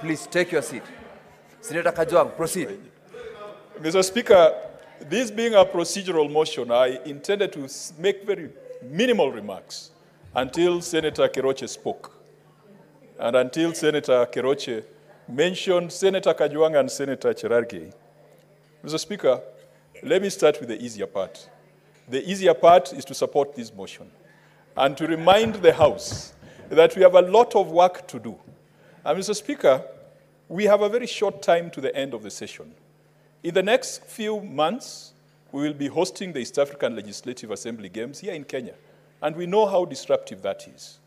Please take your seat. Senator Kajwang, proceed. Mr. Speaker, this being a procedural motion, I intended to make very minimal remarks until Senator Keroche spoke. And until Senator Keroche mentioned Senator Kajwang and Senator Cherargei. Mr. Speaker, let me start with the easier part. The easier part is to support this motion and to remind the House that we have a lot of work to do. And Mr. Speaker, we have a very short time to the end of the session. In the next few months, we will be hosting the East African Legislative Assembly Games here in Kenya, and we know how disruptive that is.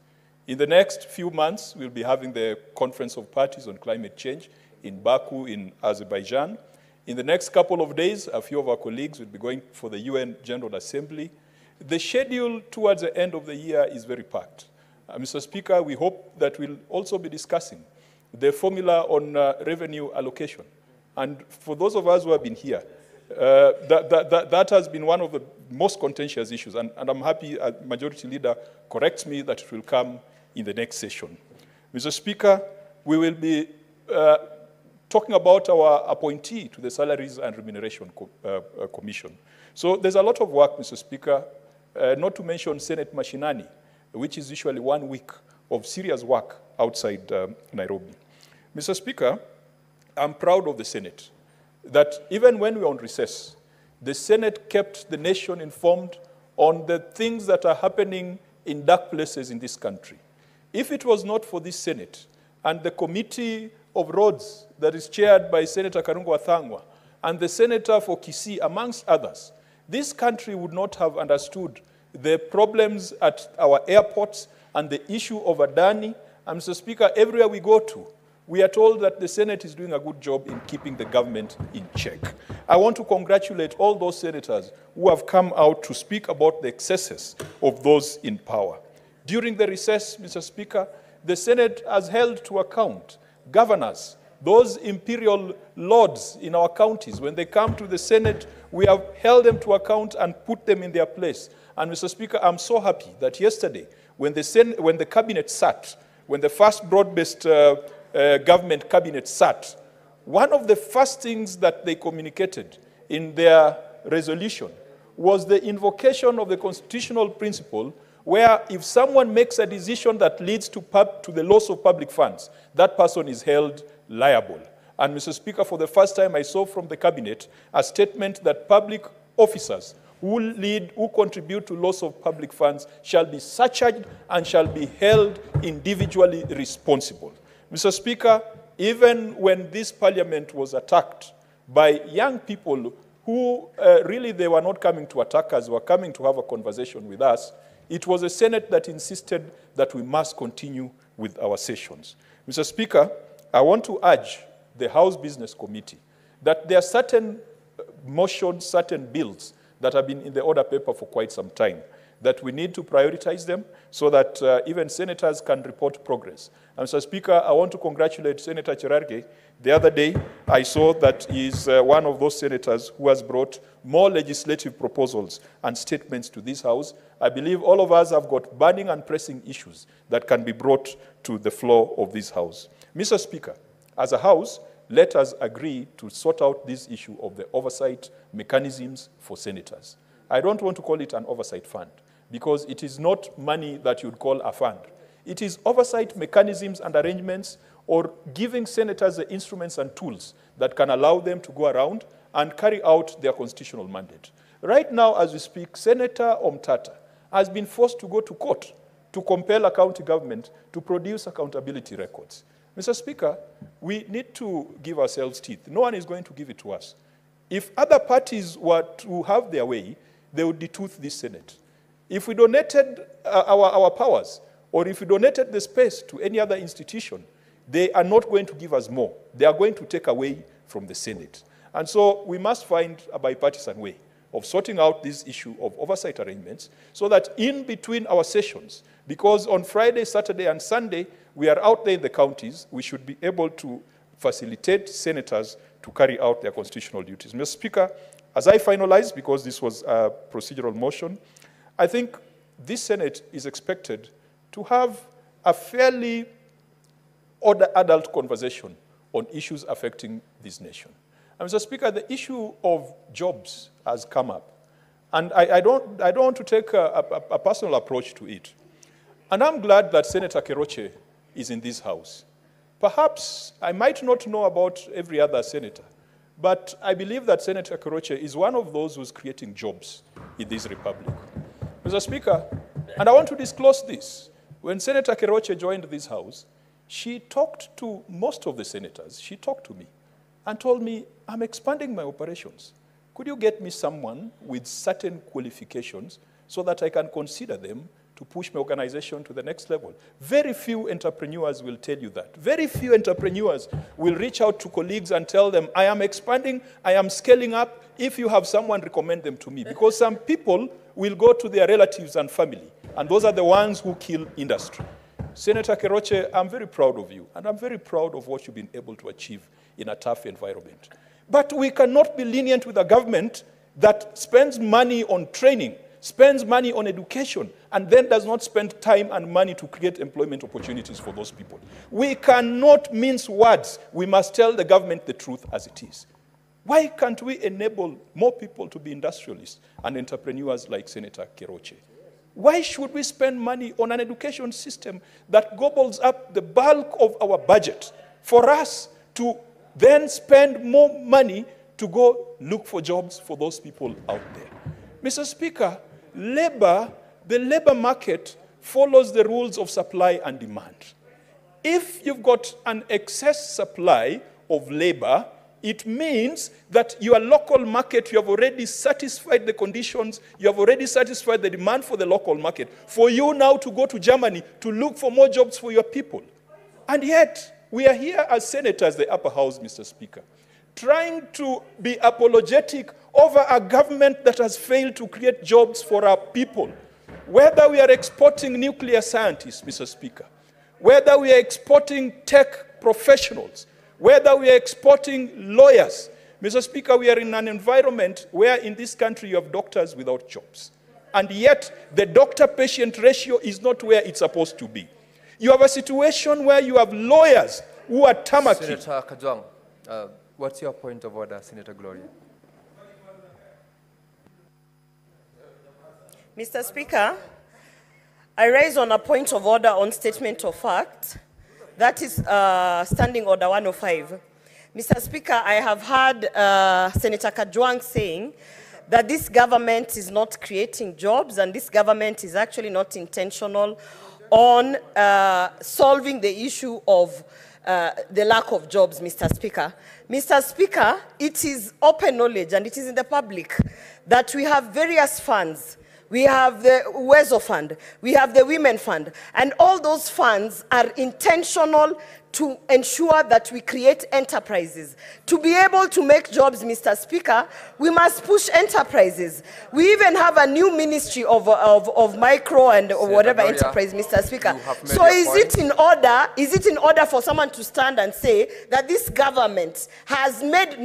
In the next few months, we'll be having the Conference of Parties on Climate Change in Baku in Azerbaijan. In the next couple of days, a few of our colleagues will be going for the UN General Assembly. The schedule towards the end of the year is very packed. Mr. Speaker, we hope that we'll also be discussing the formula on revenue allocation. And for those of us who have been here, that has been one of the most contentious issues. And I'm happy Majority Leader corrects me that it will come in the next session. Mr. Speaker, we will be talking about our appointee to the Salaries and Remuneration Commission. So there's a lot of work, Mr. Speaker, not to mention Senate Mashinani, which is usually 1 week of serious work outside Nairobi. Mr. Speaker, I'm proud of the Senate, that even when we were on recess, the Senate kept the nation informed on the things that are happening in dark places in this country. If it was not for this Senate and the Committee of Roads that is chaired by Senator Karungo Athangwa and the Senator for Kisii, amongst others, this country would not have understood the problems at our airports and the issue of Adani. And Mr. Speaker, everywhere we go to, we are told that the Senate is doing a good job in keeping the government in check. I want to congratulate all those senators who have come out to speak about the excesses of those in power. During the recess, Mr. Speaker, the Senate has held to account governors, those imperial lords in our counties. When they come to the Senate, we have held them to account and put them in their place. And Mr. Speaker, I'm so happy that yesterday, when the cabinet sat, when the first broad-based government cabinet sat, one of the first things that they communicated in their resolution was the invocation of the constitutional principle where if someone makes a decision that leads to the loss of public funds, that person is held liable. And Mr. Speaker, for the first time I saw from the cabinet a statement that public officers who contribute to loss of public funds shall be surcharged and shall be held individually responsible. Mr. Speaker, even when this parliament was attacked by young people who really they were not coming to attack us, were coming to have a conversation with us, it was a Senate that insisted that we must continue with our sessions. Mr. Speaker, I want to urge the House Business Committee that there are certain motions, certain bills that have been in the order paper for quite some time, that we need to prioritize them so that even senators can report progress. And Mr. Speaker, I want to congratulate Senator Cherargei. The other day, I saw that he is one of those senators who has brought more legislative proposals and statements to this House. I believe all of us have got burning and pressing issues that can be brought to the floor of this House. Mr. Speaker, as a House, let us agree to sort out this issue of the oversight mechanisms for senators. I don't want to call it an oversight fund, because it is not money that you'd call a fund. It is oversight mechanisms and arrangements, or giving senators the instruments and tools that can allow them to go around and carry out their constitutional mandate. Right now, as we speak, Senator Omtata has been forced to go to court to compel a county government to produce accountability records. Mr. Speaker, we need to give ourselves teeth. No one is going to give it to us. If other parties were to have their way, they would detooth this Senate. If we donated our powers, or if we donated the space to any other institution, they are not going to give us more. They are going to take away from the Senate. And so we must find a bipartisan way of sorting out this issue of oversight arrangements so that in between our sessions, because on Friday, Saturday, and Sunday, we are out there in the counties, we should be able to facilitate senators to carry out their constitutional duties. Mr. Speaker, as I finalize, because this was a procedural motion, I think this Senate is expected to have a fairly adult conversation on issues affecting this nation. And Mr. Speaker, the issue of jobs has come up. And I don't want to take a personal approach to it. And I'm glad that Senator Keroche is in this House. Perhaps I might not know about every other senator, but I believe that Senator Keroche is one of those who's creating jobs in this republic. Mr. Speaker, and I want to disclose this. When Senator Keroche joined this House, she talked to most of the senators. She talked to me and told me, I'm expanding my operations. Could you get me someone with certain qualifications so that I can consider them to push my organization to the next level? Very few entrepreneurs will tell you that. Very few entrepreneurs will reach out to colleagues and tell them, I am expanding, I am scaling up. If you have someone, recommend them to me. Because some people will go to their relatives and family, and those are the ones who kill industry. Senator Keroche, I'm very proud of you, and I'm very proud of what you've been able to achieve in a tough environment. But we cannot be lenient with a government that spends money on training, spends money on education, and then does not spend time and money to create employment opportunities for those people. We cannot mince words. We must tell the government the truth as it is. Why can't we enable more people to be industrialists and entrepreneurs like Senator Keroche? Why should we spend money on an education system that gobbles up the bulk of our budget for us to then spend more money to go look for jobs for those people out there? Mr. Speaker, the labor market follows the rules of supply and demand. If you've got an excess supply of labor, it means that your local market, you have already satisfied the conditions, you have already satisfied the demand for the local market. For you now to go to Germany to look for more jobs for your people. And yet, we are here as senators, the upper house, Mr. Speaker, trying to be apologetic over a government that has failed to create jobs for our people. Whether we are exporting nuclear scientists, Mr. Speaker, whether we are exporting tech professionals, whether we are exporting lawyers. Mr. Speaker, we are in an environment where in this country you have doctors without jobs. And yet, the doctor-patient ratio is not where it's supposed to be. You have a situation where you have lawyers who are tamaki. Senator Kajwang, what's your point of order, Senator Gloria? Mr. Speaker, I raise on a point of order on statement of fact. That is Standing Order 105. Mr. Speaker, I have heard Senator Kajwang saying that this government is not creating jobs and this government is actually not intentional on solving the issue of the lack of jobs, Mr. Speaker. Mr. Speaker, it is open knowledge and it is in the public that we have various funds. We have the Uwezo Fund, we have the Women Fund, and all those funds are intentional to ensure that we create enterprises. To be able to make jobs, Mr. Speaker, we must push enterprises. We even have a new ministry of micro and whatever enterprise, Mr. Speaker. So is it in order for someone to stand and say that this government has made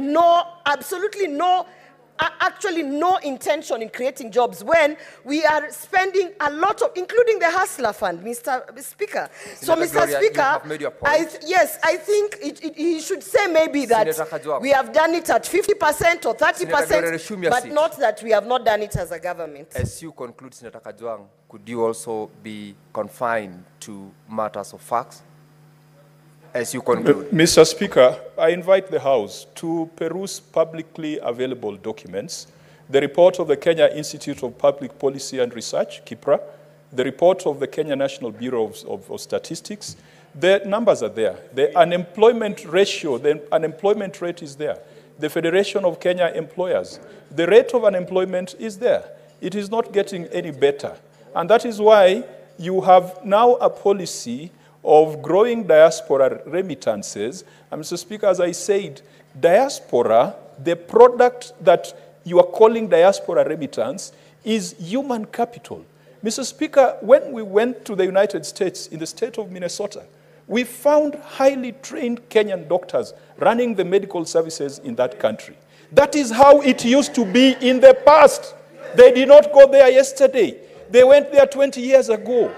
actually no intention in creating jobs when we are spending a lot of, including the Hustler Fund, Mr. Speaker. So, Mr. Gloria, Speaker, you have made your point. yes, I think he should say maybe that we have done it at 50% or 30%, but not that we have not done it as a government. As you conclude, Senator Kajwang, could you also be confined to matters of facts? As you conclude. Mr. Speaker, I invite the House to peruse publicly available documents, the report of the Kenya Institute of Public Policy and Research, KIPRA, the report of the Kenya National Bureau of Statistics. The numbers are there. The unemployment ratio, the unemployment rate is there. The Federation of Kenya Employers, the rate of unemployment is there. It is not getting any better. And that is why you have now a policy of growing diaspora remittances. And Mr. Speaker, as I said, diaspora, the product that you are calling diaspora remittance is human capital. Mr. Speaker, when we went to the United States, in the state of Minnesota, we found highly trained Kenyan doctors running the medical services in that country. That is how it used to be in the past. They did not go there yesterday. They went there 20 years ago.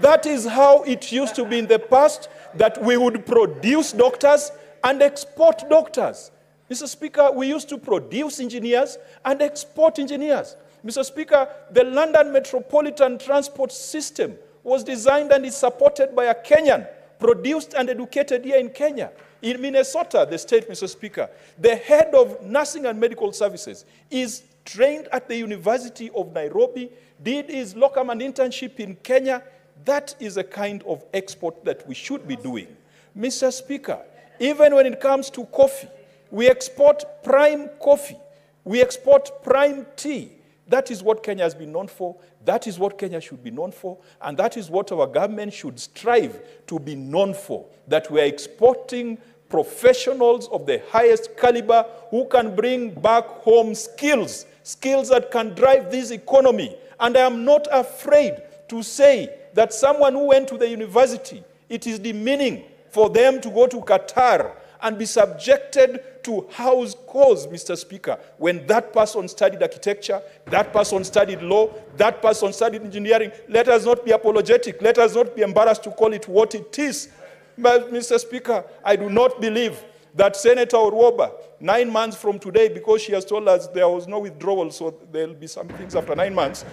That is how it used to be in the past, that we would produce doctors and export doctors. Mr. Speaker, we used to produce engineers and export engineers. Mr. Speaker, the London Metropolitan Transport System was designed and is supported by a Kenyan, produced and educated here in Kenya. In Minnesota, the state, Mr. Speaker, the head of nursing and medical services is trained at the University of Nairobi, did his locum and internship in Kenya. That is a kind of export that we should be doing. Mr. Speaker, even when it comes to coffee, we export prime coffee. We export prime tea. That is what Kenya has been known for. That is what Kenya should be known for. And that is what our government should strive to be known for. That we are exporting professionals of the highest caliber who can bring back home skills that can drive this economy. And I am not afraid to say that someone who went to the university, it is demeaning for them to go to Qatar and be subjected to house calls, Mr. Speaker, when that person studied architecture, that person studied law, that person studied engineering. Let us not be apologetic. Let us not be embarrassed to call it what it is. But, Mr. Speaker, I do not believe that Senator Orwoba, 9 months from today, because she has told us there was no withdrawal, so there will be some things after 9 months.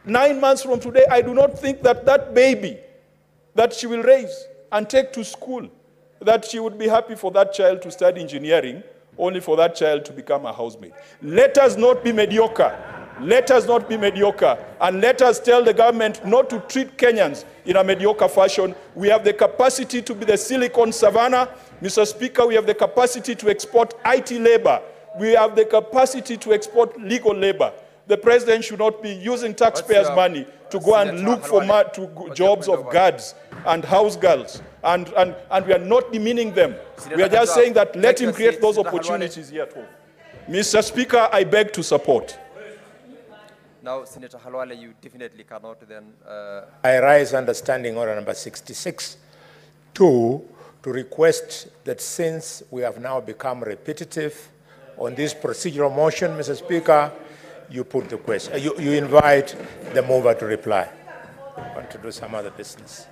9 months from today, I do not think that that baby that she will raise and take to school, that she would be happy for that child to study engineering, only for that child to become a housemaid. Let us not be mediocre. Let us not be mediocre. And let us tell the government not to treat Kenyans in a mediocre fashion. We have the capacity to be the Silicon Savannah. Mr. Speaker, we have the capacity to export IT labor. We have the capacity to export legal labor. The president should not be using taxpayers' money to go and look for jobs of guards and house girls. And we are not demeaning them. We are just saying that let him create those opportunities here at home. Mr. Speaker, I beg to support. Now, Senator Halwale, you definitely cannot then... I rise under Standing Order number 66 to request that since we have now become repetitive on this procedural motion, Mr. Speaker, you put the question. You invite the mover to reply. I want to do some other business.